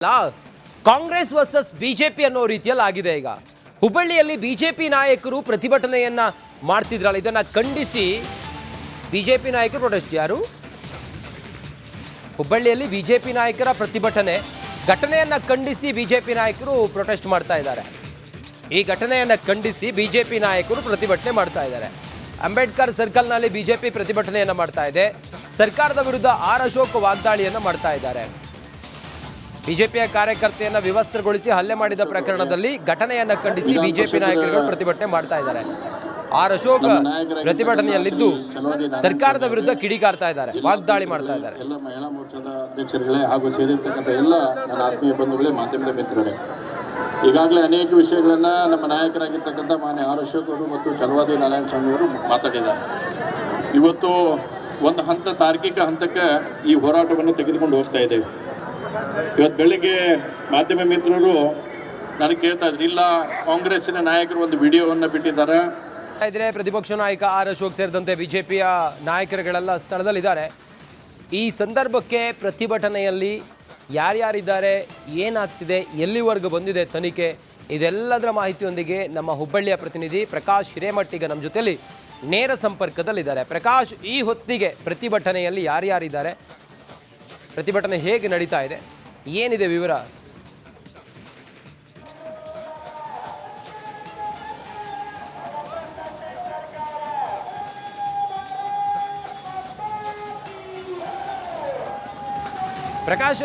Congress versus BJP ಅನ್ನೋ ರೀತಿಯಲ್ಲಿ ಆಗಿದೆ. ಈಗ ಹುಬ್ಬಳ್ಳಿಯಲ್ಲಿ ಬಿಜೆಪಿ ನಾಯಕರು ಪ್ರತಿಭಟನೆಯನ್ನ ಮಾಡ್ತಿದ್ರಲ್ಲ, ಇದನ್ನ ಖಂಡಿಸಿ ಬಿಜೆಪಿ ನಾಯಕರು ಪ್ರೊಟೆಸ್ಟ್. ಯಾರು ಹುಬ್ಬಳ್ಳಿಯಲ್ಲಿ ಬಿಜೆಪಿ ನಾಯಕರ ಪ್ರತಿಭಟನೆ ಘಟನೆಯನ್ನ ಖಂಡಿಸಿ ಬಿಜೆಪಿ ನಾಯಕರು ಪ್ರೊಟೆಸ್ಟ್ ಮಾಡ್ತಾ ಇದ್ದಾರೆ. ಈ ಘಟನೆಯನ್ನ ಖಂಡಿಸಿ ಬಿಜೆಪಿ ನಾಯಕರು ಪ್ರತಿಭಟನೆ ಮಾಡ್ತಾ ಇದ್ದಾರೆ. ಅಂಬೇಡ್ಕರ್ ಸರ್ಕಲ್ನಲ್ಲಿ ಬಿಜೆಪಿ ಪ್ರತಿಭಟನೆಯನ್ನ ಮಾಡ್ತಾ ಇದೆ. ಸರ್ಕಾರದ ವಿರುದ್ಧ ಆರ್ ಅಶೋಕ್ ವಾಗ್ದಾಳಿಯನ್ನ ಮಾಡ್ತಾ ಇದ್ದಾರೆ. ಬಿಜೆಪಿಯ ಕಾರ್ಯಕರ್ತೆಯನ್ನ ವಿವಸ್ತ್ರಗೊಳಿಸಿ ಹಲ್ಲೆ ಮಾಡಿದ ಪ್ರಕರಣದಲ್ಲಿ ಘಟನೆಯನ್ನ ಖಂಡಿಸಿ ಬಿಜೆಪಿ ನಾಯಕರುಗಳು ಪ್ರತಿಭಟನೆ ಮಾಡ್ತಾ ಇದ್ದಾರೆ. ಆರ್ ಅಶೋಕ್ ಪ್ರತಿಭಟನೆಯಲ್ಲಿದ್ದು ಸರ್ಕಾರದ ವಿರುದ್ಧ ಕಿಡಿಕಾರ್ತಾ ಇದ್ದಾರೆ, ವಾಗ್ದಾಳಿ ಮಾಡ್ತಾ ಇದ್ದಾರೆ. ಎಲ್ಲ ಮಹಿಳಾ ಮೋರ್ಚಾದ ಅಧ್ಯಕ್ಷರುಗಳೇ ಹಾಗೂ ಸೇರಿರ್ತಕ್ಕಂಥ ಎಲ್ಲ ನನ್ನ ಆತ್ಮೀಯ ಬಂಧುಗಳೇ, ಮಾಧ್ಯಮದ ಮಿತ್ರರೇ, ಈಗಾಗಲೇ ಅನೇಕ ವಿಷಯಗಳನ್ನ ನಮ್ಮ ನಾಯಕರಾಗಿರ್ತಕ್ಕಂಥ ಮಾನ್ಯ ಆರ್ ಅಶೋಕ್ ಅವರು ಮತ್ತು ಚಲವಾದಿ ನಾರಾಯಣ ಸ್ವಾಮಿ ಅವರು ಮಾತಾಡಿದ್ದಾರೆ. ಇವತ್ತು ಒಂದು ತಾರ್ಕಿಕ ಹಂತಕ್ಕೆ ಈ ಹೋರಾಟವನ್ನು ತೆಗೆದುಕೊಂಡು ಹೋಗ್ತಾ ಇದ್ದೇವೆ. ಇವತ್ತು ಬೆಳಿಗ್ಗೆ ಮಾಧ್ಯಮ ಮಿತ್ರರು ನನಗೆ ಕೇಳ್ತಾ ಇದ್ರು, ಇಲ್ಲ ಕಾಂಗ್ರೆಸ್ಸಿನ ನಾಯಕರು ಒಂದು ವಿಡಿಯೋವನ್ನು ಬಿಟ್ಟಿದ್ದಾರೆ. ಪ್ರತಿಪಕ್ಷ ನಾಯಕ ಆರ್ ಅಶೋಕ್ ಸೇರಿದಂತೆ ಬಿಜೆಪಿಯ ನಾಯಕರುಗಳೆಲ್ಲ ಸ್ಥಳದಲ್ಲಿದ್ದಾರೆ. ಈ ಸಂದರ್ಭಕ್ಕೆ ಪ್ರತಿಭಟನೆಯಲ್ಲಿ ಯಾರ್ಯಾರಿದ್ದಾರೆ, ಏನಾಗ್ತಿದೆ, ಎಲ್ಲಿವರೆಗೂ ಬಂದಿದೆ ತನಿಖೆ, ಇದೆಲ್ಲದರ ಮಾಹಿತಿಯೊಂದಿಗೆ ನಮ್ಮ ಹುಬ್ಬಳ್ಳಿಯ ಪ್ರತಿನಿಧಿ ಪ್ರಕಾಶ್ ಹಿರೇಮಠ್ ಈಗ ನಮ್ಮ ಜೊತೆಯಲ್ಲಿ ನೇರ ಸಂಪರ್ಕದಲ್ಲಿದ್ದಾರೆ. ಪ್ರಕಾಶ್, ಈ ಹೊತ್ತಿಗೆ ಪ್ರತಿಭಟನೆಯಲ್ಲಿ ಯಾರ್ಯಾರಿದ್ದಾರೆ, ಪ್ರತಿಭಟನೆ ಹೇಗೆ ನಡೀತಾ ಇದೆ, ಏನಿದೆ ವಿವರ? ಪ್ರಕಾಶ್,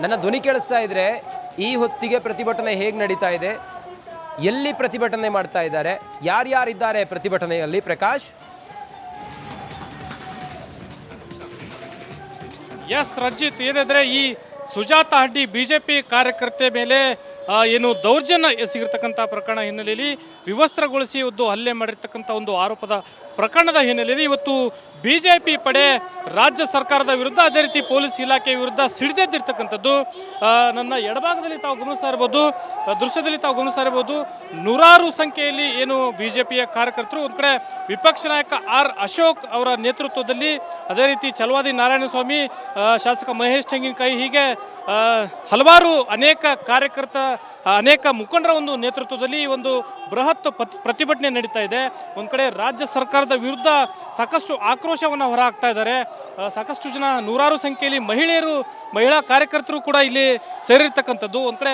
ನನ್ನ ಧ್ವನಿ ಕೇಳಿಸ್ತಾ ಇದ್ರೆ ಈ ಹೊತ್ತಿಗೆ ಪ್ರತಿಭಟನೆ ಹೇಗೆ ನಡೀತಾ ಇದೆ, ಎಲ್ಲಿ ಪ್ರತಿಭಟನೆ ಮಾಡ್ತಾ ಇದ್ದಾರೆ, ಯಾರ್ಯಾರಿದ್ದಾರೆ ಪ್ರತಿಭಟನೆಯಲ್ಲಿ? ಪ್ರಕಾಶ್. ಎಸ್ ರಂಜಿತ್, ಏನಿದ್ರೆ ಈ ಸುಜಾತ ಹಡ್ಡಿ ಬಿಜೆಪಿ ಕಾರ್ಯಕರ್ತೆ ಮೇಲೆ ಏನು ದೌರ್ಜನ್ಯ ಎಸಗಿರ್ತಕ್ಕಂಥ ಪ್ರಕರಣ ಹಿನ್ನೆಲೆಯಲ್ಲಿ ವಿವಸ್ತ್ರಗೊಳಿಸಿ ಒಂದು ಹಲ್ಲೆ ಮಾಡಿರ್ತಕ್ಕಂಥ ಒಂದು ಆರೋಪದ ಪ್ರಕರಣದ ಹಿನ್ನೆಲೆಯಲ್ಲಿ ಇವತ್ತು ಬಿಜೆಪಿ ಪಡೆ ರಾಜ್ಯ ಸರ್ಕಾರದ ವಿರುದ್ಧ, ಅದೇ ರೀತಿ ಪೊಲೀಸ್ ಇಲಾಖೆಯ ವಿರುದ್ಧ ಸಿಡಿದೆದ್ದಿರ್ತಕ್ಕಂಥದ್ದು. ನನ್ನ ಎಡಭಾಗದಲ್ಲಿ ತಾವು ಗಮನಿಸ್ತಾ ಇರ್ಬೋದು, ದೃಶ್ಯದಲ್ಲಿ ತಾವು ಗಮನಿಸ್ತಾ ಇರ್ಬೋದು, ನೂರಾರು ಸಂಖ್ಯೆಯಲ್ಲಿ ಏನು ಬಿಜೆಪಿಯ ಕಾರ್ಯಕರ್ತರು, ಒಂದು ಕಡೆ ವಿಪಕ್ಷ ನಾಯಕ ಆರ್ ಅಶೋಕ್ ಅವರ ನೇತೃತ್ವದಲ್ಲಿ, ಅದೇ ರೀತಿ ಚಲವಾದಿ ನಾರಾಯಣ ಸ್ವಾಮಿ, ಶಾಸಕ ಮಹೇಶ್ ತೆಂಗಿನಕಾಯಿ, ಹೀಗೆ ಹಲವಾರು ಅನೇಕ ಕಾರ್ಯಕರ್ತ, ಅನೇಕ ಮುಖಂಡರ ಒಂದು ನೇತೃತ್ವದಲ್ಲಿ ಒಂದು ಬೃಹತ್ ಪ್ರತಿಭಟನೆ ನಡೀತಾ ಇದೆ. ಒಂದು ಕಡೆ ರಾಜ್ಯ ಸರ್ಕಾರದ ವಿರುದ್ಧ ಸಾಕಷ್ಟು ಆಕ್ರೋಶವನ್ನು ಹೊರಹಾಕ್ತಾ ಇದ್ದಾರೆ. ಸಾಕಷ್ಟು ಜನ, ನೂರಾರು ಸಂಖ್ಯೆಯಲ್ಲಿ ಮಹಿಳಾ ಕಾರ್ಯಕರ್ತರು ಕೂಡ ಇಲ್ಲಿ ಸೇರಿರ್ತಕ್ಕಂಥದ್ದು. ಒಂದು ಕಡೆ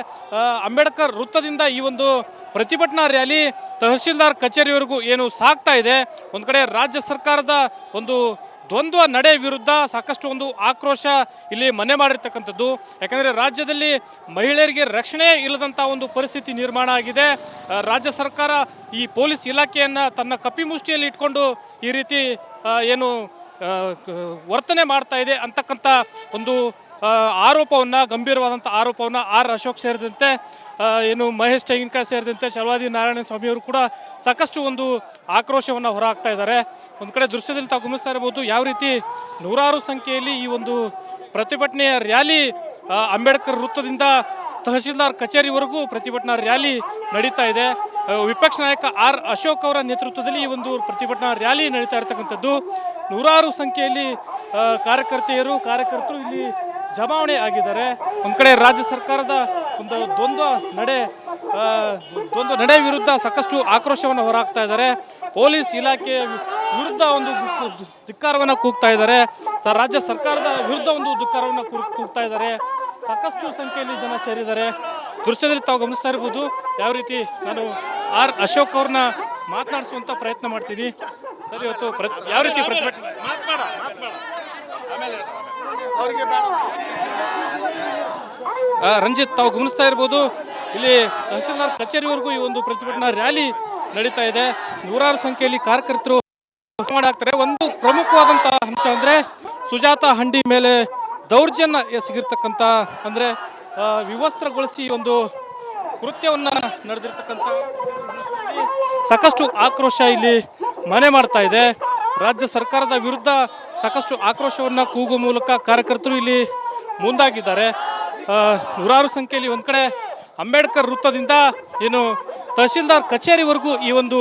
ಅಂಬೇಡ್ಕರ್ ವೃತ್ತದಿಂದ ಈ ಒಂದು ಪ್ರತಿಭಟನಾ ರ್ಯಾಲಿ ತಹಶೀಲ್ದಾರ್ ಕಚೇರಿವರೆಗೂ ಏನು ಸಾಗ್ತಾ ಇದೆ. ಒಂದು ಕಡೆ ರಾಜ್ಯ ಸರ್ಕಾರದ ಒಂದು ದ್ವಂದ್ವ ನಡೆ ವಿರುದ್ಧ ಸಾಕಷ್ಟು ಒಂದು ಆಕ್ರೋಶ ಇಲ್ಲಿ ಮನೆ ಮಾಡಿರ್ತಕ್ಕಂಥದ್ದು. ಯಾಕಂದರೆ ರಾಜ್ಯದಲ್ಲಿ ಮಹಿಳೆಯರಿಗೆ ರಕ್ಷಣೆ ಇಲ್ಲದಂಥ ಒಂದು ಪರಿಸ್ಥಿತಿ ನಿರ್ಮಾಣ ಆಗಿದೆ. ರಾಜ್ಯ ಸರ್ಕಾರ ಈ ಪೊಲೀಸ್ ಇಲಾಖೆಯನ್ನು ತನ್ನ ಕಪಿಮುಷ್ಟಿಯಲ್ಲಿ ಇಟ್ಕೊಂಡು ಈ ರೀತಿ ಏನು ವರ್ತನೆ ಮಾಡ್ತಾ ಇದೆ ಅಂತಕ್ಕಂಥ ಒಂದು ಆರೋಪವನ್ನು, ಗಂಭೀರವಾದಂಥ ಆರೋಪವನ್ನು ಆರ್ ಅಶೋಕ್ ಸೇರಿದಂತೆ, ಏನು ಮಹೇಶ್ ತೆಂಗಿನಕಾಯಿ ಸೇರಿದಂತೆ ಚಲವಾದಿ ನಾರಾಯಣ ಸ್ವಾಮಿಯವರು ಕೂಡ ಸಾಕಷ್ಟು ಒಂದು ಆಕ್ರೋಶವನ್ನು ಹೊರಹಾಕ್ತಾ ಇದ್ದಾರೆ. ಒಂದು ಕಡೆ ದೃಶ್ಯದಲ್ಲಿ ತಾವು ಗಮನಿಸ್ತಾ ಇರಬಹುದು, ಯಾವ ರೀತಿ ನೂರಾರು ಸಂಖ್ಯೆಯಲ್ಲಿ ಈ ಒಂದು ಪ್ರತಿಭಟನೆಯ ರ್ಯಾಲಿ ಅಂಬೇಡ್ಕರ್ ವೃತ್ತದಿಂದ ತಹಶೀಲ್ದಾರ್ ಕಚೇರಿವರೆಗೂ ಪ್ರತಿಭಟನಾ ರ್ಯಾಲಿ ನಡೀತಾ ಇದೆ. ವಿಪಕ್ಷ ನಾಯಕ ಆರ್ ಅಶೋಕ್ ಅವರ ನೇತೃತ್ವದಲ್ಲಿ ಈ ಒಂದು ಪ್ರತಿಭಟನಾ ರ್ಯಾಲಿ ನಡೀತಾ ಇರತಕ್ಕಂಥದ್ದು. ನೂರಾರು ಸಂಖ್ಯೆಯಲ್ಲಿ ಕಾರ್ಯಕರ್ತರು ಇಲ್ಲಿ ಜಮಾವಣೆ ಆಗಿದ್ದಾರೆ. ಒಂದು ಕಡೆ ರಾಜ್ಯ ಸರ್ಕಾರದ ಒಂದು ದ್ವಂದ್ವ ನಡೆ ವಿರುದ್ಧ ಸಾಕಷ್ಟು ಆಕ್ರೋಶವನ್ನು ಹೊರಹಾಕ್ತಾ ಇದ್ದಾರೆ. ಪೊಲೀಸ್ ಇಲಾಖೆ ವಿರುದ್ಧ ಒಂದು ಧಿಕ್ಕಾರವನ್ನು ಕೂಗ್ತಾ ಇದ್ದಾರೆ. ರಾಜ್ಯ ಸರ್ಕಾರದ ವಿರುದ್ಧ ಒಂದು ಧಿಕ್ಕಾರವನ್ನು ಕೂಗ್ತಾ ಇದ್ದಾರೆ. ಸಾಕಷ್ಟು ಸಂಖ್ಯೆಯಲ್ಲಿ ಜನ ಸೇರಿದ್ದಾರೆ. ದೃಶ್ಯದಲ್ಲಿ ತಾವು ಗಮನಿಸ್ತಾ ಇರ್ಬೋದು, ಯಾವ ರೀತಿ ನಾನು ಆರ್ ಅಶೋಕ್ ಅವ್ರನ್ನ ಮಾತನಾಡಿಸುವಂತ ಪ್ರಯತ್ನ ಮಾಡ್ತೀನಿ. ಸರ್, ಇವತ್ತು ಯಾವ ರೀತಿ ಪ್ರತಿಭಟನೆ? ರಂಜಿತ್, ತಾವು ಗಮನಿಸ್ತಾ ಇರ್ಬೋದು, ಇಲ್ಲಿ ತಹಸೀಲ್ದಾರ್ ಕಚೇರಿವರೆಗೂ ಈ ಒಂದು ಪ್ರತಿಭಟನಾ ರ್ಯಾಲಿ ನಡೀತಾ ಇದೆ. ನೂರಾರು ಸಂಖ್ಯೆಯಲ್ಲಿ ಕಾರ್ಯಕರ್ತರು ಆಗ್ತಾರೆ. ಒಂದು ಪ್ರಮುಖವಾದಂತಹ ಅಂಶ ಅಂದ್ರೆ ಸುಜಾತ ಹಂಡಿ ಮೇಲೆ ದೌರ್ಜನ್ಯ ಎಸಗಿರ್ತಕ್ಕಂಥ, ಅಂದ್ರೆ ವಿವಸ್ತ್ರಗೊಳಿಸಿ ಒಂದು ಕೃತ್ಯವನ್ನ ನಡೆದಿರ್ತಕ್ಕಂಥ ಸಾಕಷ್ಟು ಆಕ್ರೋಶ ಇಲ್ಲಿ ಮನೆ ಮಾಡ್ತಾ ಇದೆ. ರಾಜ್ಯ ಸರ್ಕಾರದ ವಿರುದ್ಧ ಸಾಕಷ್ಟು ಆಕ್ರೋಶವನ್ನು ಕೂಗುವ ಮೂಲಕ ಕಾರ್ಯಕರ್ತರು ಇಲ್ಲಿ ಮುಂದಾಗಿದ್ದಾರೆ. ನೂರಾರು ಸಂಖ್ಯೆಯಲ್ಲಿ ಒಂದು ಕಡೆ ಅಂಬೇಡ್ಕರ್ ವೃತ್ತದಿಂದ ಏನು ತಹಶೀಲ್ದಾರ್ ಕಚೇರಿವರೆಗೂ ಈ ಒಂದು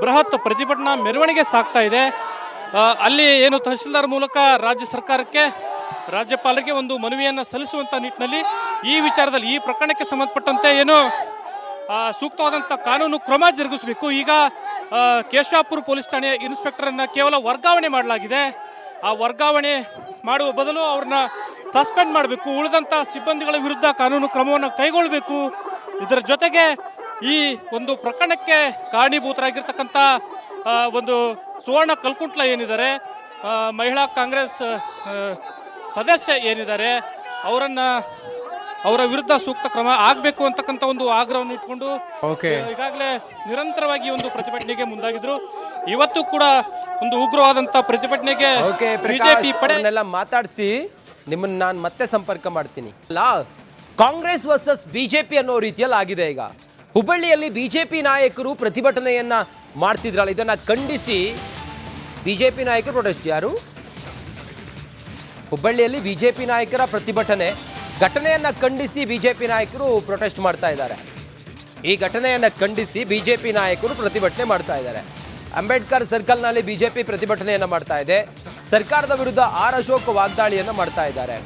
ಬೃಹತ್ ಪ್ರತಿಭಟನಾ ಮೆರವಣಿಗೆ ಸಾಗ್ತಾ ಇದೆ. ಅಲ್ಲಿ ಏನು ತಹಶೀಲ್ದಾರ್ ಮೂಲಕ ರಾಜ್ಯ ಸರ್ಕಾರಕ್ಕೆ ರಾಜ್ಯಪಾಲರಿಗೆ ಒಂದು ಮನವಿಯನ್ನು ಸಲ್ಲಿಸುವಂಥ ನಿಟ್ಟಿನಲ್ಲಿ ಈ ವಿಚಾರದಲ್ಲಿ ಈ ಪ್ರಕರಣಕ್ಕೆ ಸಂಬಂಧಪಟ್ಟಂತೆ ಏನು ಸೂಕ್ತವಾದಂಥ ಕಾನೂನು ಕ್ರಮ ಜರುಗಿಸಬೇಕು. ಈಗ ಕೇಶವಾಪುರ ಪೊಲೀಸ್ ಠಾಣೆಯ ಇನ್ಸ್ಪೆಕ್ಟರನ್ನು ಕೇವಲ ವರ್ಗಾವಣೆ ಮಾಡಲಾಗಿದೆ. ಆ ವರ್ಗಾವಣೆ ಮಾಡುವ ಬದಲು ಅವ್ರನ್ನ ಸಸ್ಪೆಂಡ್ ಮಾಡಬೇಕು, ಉಳಿದಂಥ ಸಿಬ್ಬಂದಿಗಳ ವಿರುದ್ಧ ಕಾನೂನು ಕ್ರಮವನ್ನು ಕೈಗೊಳ್ಳಬೇಕು. ಇದರ ಜೊತೆಗೆ ಈ ಒಂದು ಪ್ರಕರಣಕ್ಕೆ ಕಾರಣೀಭೂತರಾಗಿರ್ತಕ್ಕಂಥ ಒಂದು ಸುವರ್ಣ ಕಲ್ಕುಂಟ್ಲ ಏನಿದ್ದಾರೆ, ಮಹಿಳಾ ಕಾಂಗ್ರೆಸ್ ಸದಸ್ಯ ಏನಿದ್ದಾರೆ, ಅವರ ವಿರುದ್ಧ ಸೂಕ್ತ ಕ್ರಮ ಆಗಬೇಕು ಅಂತಕ್ಕಂಥ ಒಂದು ಆಗ್ರಹವನ್ನು ಇಟ್ಕೊಂಡು ಈಗಾಗಲೇ ನಿರಂತರವಾಗಿ ಒಂದು ಪ್ರತಿಭಟನೆಗೆ ಮುಂದಾಗಿದ್ರು. ಇವತ್ತು ಕೂಡ ಒಂದು ಉಗ್ರವಾದಂಥ ಪ್ರತಿಭಟನೆಗೆ ಬಿಜೆಪಿ ಪಡೆನೆಲ್ಲ ಮಾತಾಡಿಸಿ ನಿಮ್ಮನ್ನ ನಾನು ಮತ್ತೆ ಸಂಪರ್ಕ ಮಾಡ್ತೀನಿ. ಅಲ್ಲ, ಕಾಂಗ್ರೆಸ್ ವರ್ಸಸ್ ಬಿಜೆಪಿ ಅನ್ನೋ ರೀತಿಯಲ್ಲಿ ಆಗಿದೆ. ಈಗ ಹುಬ್ಬಳ್ಳಿಯಲ್ಲಿ ಬಿಜೆಪಿ ನಾಯಕರು ಪ್ರತಿಭಟನೆಯನ್ನ ಮಾಡ್ತಿದ್ರಲ್ಲ, ಇದನ್ನ ಖಂಡಿಸಿ ಬಿಜೆಪಿ ನಾಯಕರು ಪ್ರೊಟೆಸ್ಟ್. ಯಾರು? ಹುಬ್ಬಳ್ಳಿಯಲ್ಲಿ ಬಿಜೆಪಿ ನಾಯಕರ ಪ್ರತಿಭಟನೆ, ಘಟನೆಯನ್ನ ಖಂಡಿಸಿ ಬಿಜೆಪಿ ನಾಯಕರು ಪ್ರೊಟೆಸ್ಟ್ ಮಾಡ್ತಾ ಇದ್ದಾರೆ. ಈ ಘಟನೆಯನ್ನ ಖಂಡಿಸಿ ಬಿಜೆಪಿ ನಾಯಕರು ಪ್ರತಿಭಟನೆ ಮಾಡ್ತಾ ಇದ್ದಾರೆ. ಅಂಬೇಡ್ಕರ್ ಸರ್ಕಲ್ನಲ್ಲಿ ಬಿಜೆಪಿ ಪ್ರತಿಭಟನೆಯನ್ನ ಮಾಡ್ತಾ ಇದೆ. ಸರ್ಕಾರದ ವಿರುದ್ಧ ಆರ್ ಅಶೋಕ್ ವಾಗ್ದಾಳಿಯನ್ನ ಮಾಡ್ತಾ ಇದ್ದಾರೆ.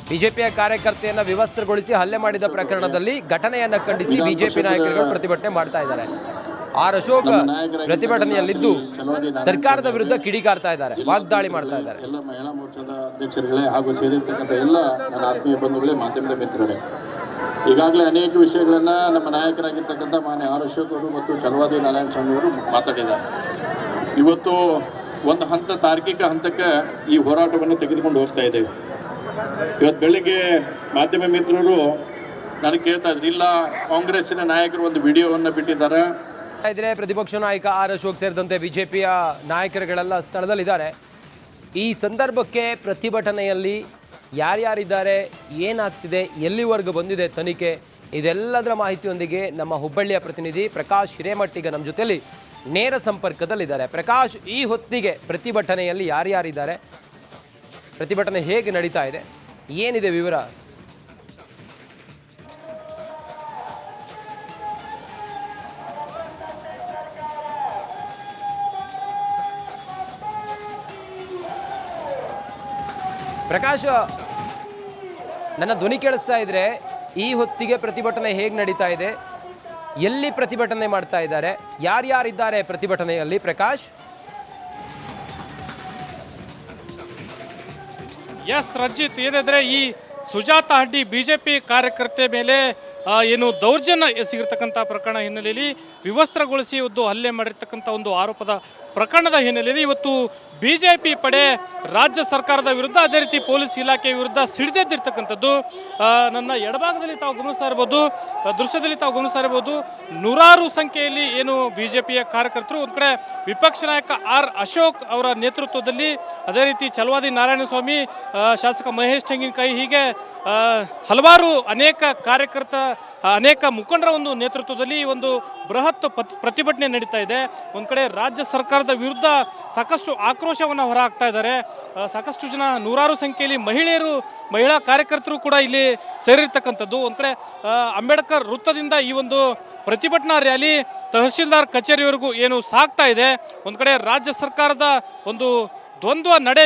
ಬಿಜೆಪಿಯ ಕಾರ್ಯಕರ್ತೆಯನ್ನ ವಿವಸ್ತ್ರಗೊಳಿಸಿ ಹಲ್ಲೆ ಮಾಡಿದ ಪ್ರಕರಣದಲ್ಲಿ ಘಟನೆಯನ್ನ ಖಂಡಿಸಿ ಬಿಜೆಪಿ ನಾಯಕರುಗಳು ಪ್ರತಿಭಟನೆ ಮಾಡ್ತಾ ಇದ್ದಾರೆ. ಆರ್ ಅಶೋಕ್ ಪ್ರತಿಭಟನೆಯಲ್ಲಿದ್ದು ಸರ್ಕಾರದ ವಿರುದ್ಧ ಕಿಡಿಕಾರ್ತಾ ಇದ್ದಾರೆ, ವಾಗ್ದಾಳಿ ಮಾಡ್ತಾ ಇದ್ದಾರೆ. ಎಲ್ಲ ಮಹಿಳಾ ಮೋರ್ಚಾದ ಅಧ್ಯಕ್ಷರುಗಳೇ ಹಾಗೂ ಸೇರಿರ್ತಕ್ಕಂಥ ಎಲ್ಲ ನನ್ನ ಆತ್ಮೀಯ ಬಂಧುಗಳೇ, ಮಾಧ್ಯಮದ ಮಿತ್ರರೇ, ಈಗಾಗಲೇ ಅನೇಕ ವಿಷಯಗಳನ್ನ ನಮ್ಮ ನಾಯಕರಾಗಿರ್ತಕ್ಕಂಥ ಮಾನ್ಯ ಆರ್ ಅಶೋಕ್ ಅವರು ಮತ್ತು ಛಲವಾದಿ ನಾರಾಯಣ ಸ್ವಾಮಿ ಅವರು ಮಾತಾಡಿದ್ದಾರೆ. ಇವತ್ತು ಒಂದು ತಾರ್ಕಿಕ ಹಂತಕ್ಕೆ ಈ ಹೋರಾಟವನ್ನು ತೆಗೆದುಕೊಂಡು ಹೋಗ್ತಾ ಇದ್ದೇವೆ. ಇವತ್ತು ಬೆಳಿಗ್ಗೆ ಮಾಧ್ಯಮ ಮಿತ್ರರು ನನಗೆ ಕೇಳ್ತಾ ಇದ್ರು, ಇಲ್ಲ ಕಾಂಗ್ರೆಸ್ಸಿನ ನಾಯಕರು ಒಂದು ವಿಡಿಯೋವನ್ನು ಬಿಟ್ಟಿದ್ದಾರೆ. ಇದ್ರೆ ಪ್ರತಿಪಕ್ಷ ನಾಯಕ ಆರ್ ಅಶೋಕ್ ಸೇರಿದಂತೆ ಬಿಜೆಪಿಯ ನಾಯಕರುಗಳೆಲ್ಲ ಸ್ಥಳದಲ್ಲಿದ್ದಾರೆ. ಈ ಸಂದರ್ಭಕ್ಕೆ ಪ್ರತಿಭಟನೆಯಲ್ಲಿ ಯಾರ್ಯಾರಿದ್ದಾರೆ, ಏನಾಗ್ತಿದೆ, ಎಲ್ಲಿವರೆಗೂ ಬಂದಿದೆ ತನಿಖೆ, ಇದೆಲ್ಲದರ ಮಾಹಿತಿಯೊಂದಿಗೆ ನಮ್ಮ ಹುಬ್ಬಳ್ಳಿಯ ಪ್ರತಿನಿಧಿ ಪ್ರಕಾಶ್ ಹಿರೇಮಠ್ ಈಗ ನಮ್ಮ ಜೊತೆಯಲ್ಲಿ ನೇರ ಸಂಪರ್ಕದಲ್ಲಿದ್ದಾರೆ. ಪ್ರಕಾಶ್, ಈ ಹೊತ್ತಿಗೆ ಪ್ರತಿಭಟನೆಯಲ್ಲಿ ಯಾರ್ಯಾರಿದ್ದಾರೆ, ಪ್ರತಿಭಟನೆ ಹೇಗೆ ನಡೀತಾ ಇದೆ, ಏನಿದೆ ವಿವರ? ಪ್ರಕಾಶ್, ನನ್ನ ಧ್ವನಿ ಕೇಳಿಸ್ತಾ ಇದ್ರೆ ಈ ಹೊತ್ತಿಗೆ ಪ್ರತಿಭಟನೆ ಹೇಗೆ ನಡೀತಾ ಇದೆ, ಎಲ್ಲಿ ಪ್ರತಿಭಟನೆ ಮಾಡ್ತಾ ಇದ್ದಾರೆ, ಯಾರ್ಯಾರಿದ್ದಾರೆ ಪ್ರತಿಭಟನೆಯಲ್ಲಿ? ಪ್ರಕಾಶ್. ಎಸ್ ರಂಜಿತ್, ಏನಿದ್ರೆ ಈ ಸುಜಾತ ಹಡ್ಡಿ ಬಿಜೆಪಿ ಕಾರ್ಯಕರ್ತೆ ಮೇಲೆ ಏನು ದೌರ್ಜನ್ಯ ಎಸಗಿರ್ತಕ್ಕಂಥ ಪ್ರಕರಣ ಹಿನ್ನೆಲೆಯಲ್ಲಿ ವಿವಸ್ತ್ರಗೊಳಿಸಿ ಹಲ್ಲೆ ಮಾಡಿರ್ತಕ್ಕಂಥ ಒಂದು ಆರೋಪದ ಪ್ರಕರಣದ ಹಿನ್ನೆಲೆಯಲ್ಲಿ ಇವತ್ತು ಬಿಜೆಪಿ ಪಡೆ ರಾಜ್ಯ ಸರ್ಕಾರದ ವಿರುದ್ಧ, ಅದೇ ರೀತಿ ಪೊಲೀಸ್ ಇಲಾಖೆ ವಿರುದ್ಧ ಸಿಡಿದೆದ್ದಿರ್ತಕ್ಕಂಥದ್ದು. ನನ್ನ ಎಡಭಾಗದಲ್ಲಿ ತಾವು ಗಮನಿಸ್ತಾ ಇರ್ಬೋದು, ದೃಶ್ಯದಲ್ಲಿ ತಾವು ಗಮನಿಸ್ತಾ ಇರ್ಬೋದು, ನೂರಾರು ಸಂಖ್ಯೆಯಲ್ಲಿ ಏನು ಬಿಜೆಪಿಯ ಕಾರ್ಯಕರ್ತರು, ಒಂದು ಕಡೆ ವಿಪಕ್ಷ ನಾಯಕ ಆರ್ ಅಶೋಕ್ ಅವರ ನೇತೃತ್ವದಲ್ಲಿ, ಅದೇ ರೀತಿ ಛಲವಾದಿ ನಾರಾಯಣ ಸ್ವಾಮಿ, ಶಾಸಕ ಮಹೇಶ್ ತೆಂಗಿನಕಾಯಿ, ಹೀಗೆ ಹಲವಾರು ಅನೇಕ ಮುಖಂಡರ ಒಂದು ನೇತೃತ್ವದಲ್ಲಿ ಒಂದು ಬೃಹತ್ ಪ್ರತಿಭಟನೆ ನಡೀತಾ ಇದೆ. ಒಂದು ಕಡೆ ರಾಜ್ಯ ಸರ್ಕಾರದ ವಿರುದ್ಧ ಸಾಕಷ್ಟು ಆಕ್ರೋಶವನ್ನು ಹೊರಹಾಕ್ತಾ ಇದ್ದಾರೆ. ಸಾಕಷ್ಟು ಜನ, ನೂರಾರು ಸಂಖ್ಯೆಯಲ್ಲಿ ಮಹಿಳಾ ಕಾರ್ಯಕರ್ತರು ಕೂಡ ಇಲ್ಲಿ ಸೇರಿರ್ತಕ್ಕಂಥದ್ದು. ಒಂದು ಕಡೆ ಅಂಬೇಡ್ಕರ್ ವೃತ್ತದಿಂದ ಈ ಒಂದು ಪ್ರತಿಭಟನಾ ರ್ಯಾಲಿ ತಹಶೀಲ್ದಾರ್ ಕಚೇರಿವರೆಗೂ ಏನು ಸಾಗ್ತಾ ಇದೆ. ಒಂದು ಕಡೆ ರಾಜ್ಯ ಸರ್ಕಾರದ ಒಂದು ದ್ವಂದ್ವ ನಡೆ